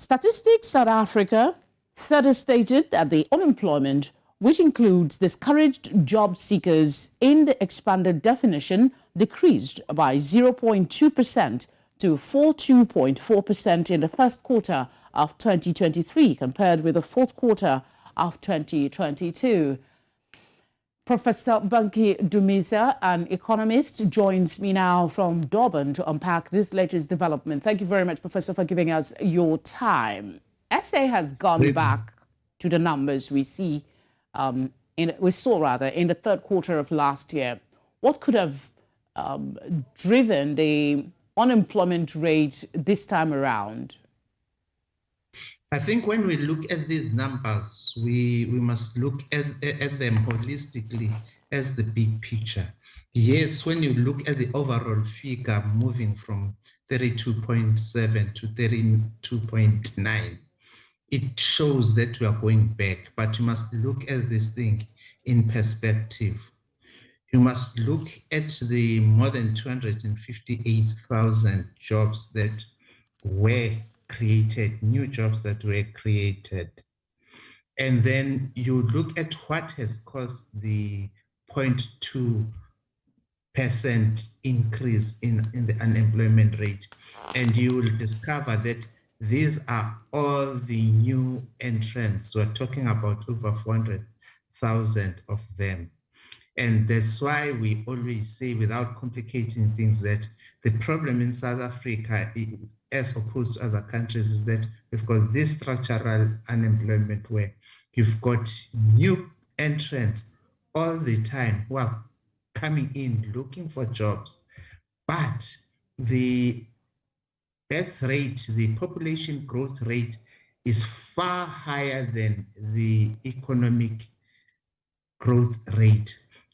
Statistics South Africa further stated that the unemployment, which includes discouraged job seekers in the expanded definition, decreased by 0.2% to 42.4% in the first quarter of 2023 compared with the fourth quarter of 2022. Professor Bonke Dumisa, an economist, joins me now from Durban to unpack this latest development. Thank you very much, Professor, for giving us your time. SA has gone back to the numbers we saw in the third quarter of last year. What could have driven the unemployment rate this time around? I think when we look at these numbers, we must look at them holistically as the big picture. Yes, when you look at the overall figure moving from 32.7 to 32.9, it shows that we are going back, but you must look at this thing in perspective. You must look at the more than 258,000 jobs that were created, new jobs that were created. And then you look at what has caused the 0.2% increase in the unemployment rate. And you will discover that these are all the new entrants. We're talking about over 400,000 of them. And that's why we always say, without complicating things, that the problem in South Africa, as opposed to other countries, is that we've got this structural unemployment where you've got new entrants all the time who are coming in looking for jobs. But the birth rate, the population growth rate is far higher than the economic growth rate.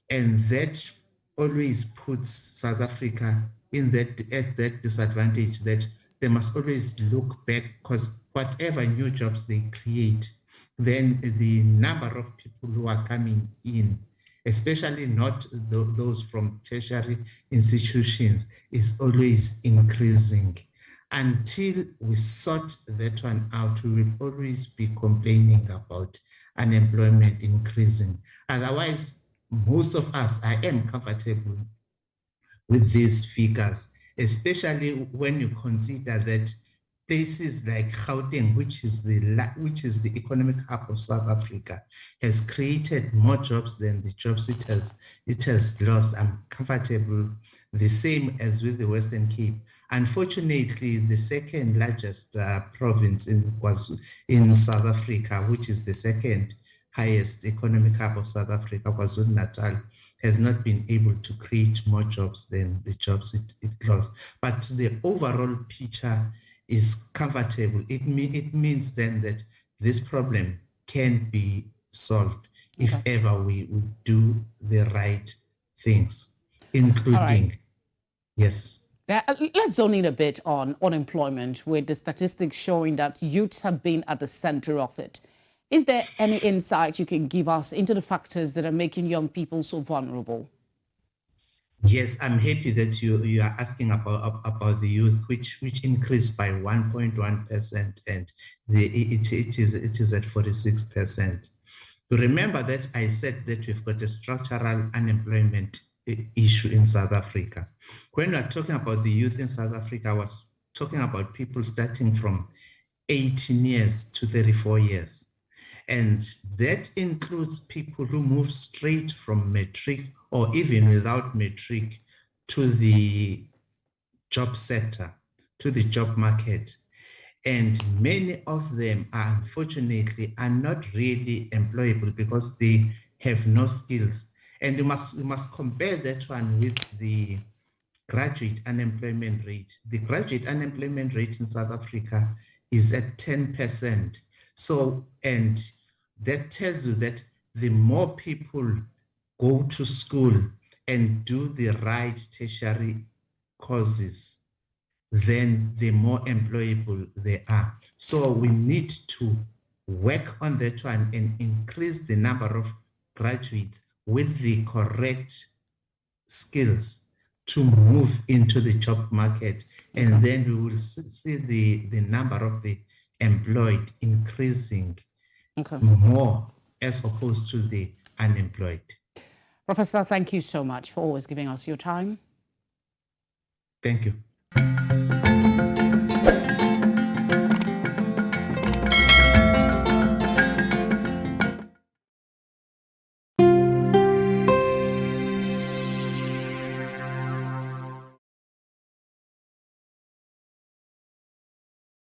And that always puts South Africa at that disadvantage, that they must always look back, because whatever new jobs they create, then the number of people who are coming in, especially not those from tertiary institutions, is always increasing. Until we sort that one out, we will always be complaining about unemployment increasing. Otherwise, most of us, I am comfortable with these figures, especially when you consider that places like Gauteng, which is the economic hub of South Africa, has created more jobs than the jobs it has lost. I'm comfortable. The same as with the Western Cape. Unfortunately, the second largest province was in South Africa, which is the second highest economic hub of South Africa, KwaZulu-Natal, has not been able to create more jobs than the jobs it lost. But the overall picture is comfortable. It means then that this problem can be solved if ever we do the right things, including, yes. Let's zone in a bit on unemployment, with the statistics showing that youths have been at the center of it. Is there any insight you can give us into the factors that are making young people so vulnerable? Yes, I'm happy that you are asking about the youth, which increased by 1.1%, and it is at 46%. Remember that I said that we've got a structural unemployment issue in South Africa. When we're talking about the youth in South Africa, I was talking about people starting from 18 years to 34 years. And that includes people who move straight from matric or even without matric to the job sector, to the job market. And many of them, unfortunately, are not really employable because they have no skills. And we must compare that one with the graduate unemployment rate. The graduate unemployment rate in South Africa is at 10%. So, and that tells you that the more people go to school and do the right tertiary courses, then the more employable they are. So we need to work on that one and increase the number of graduates with the correct skills to move into the job market. And then we will see the number of the employed increasing Okay. more as opposed to the unemployed. Professor, thank you so much for always giving us your time. Thank you.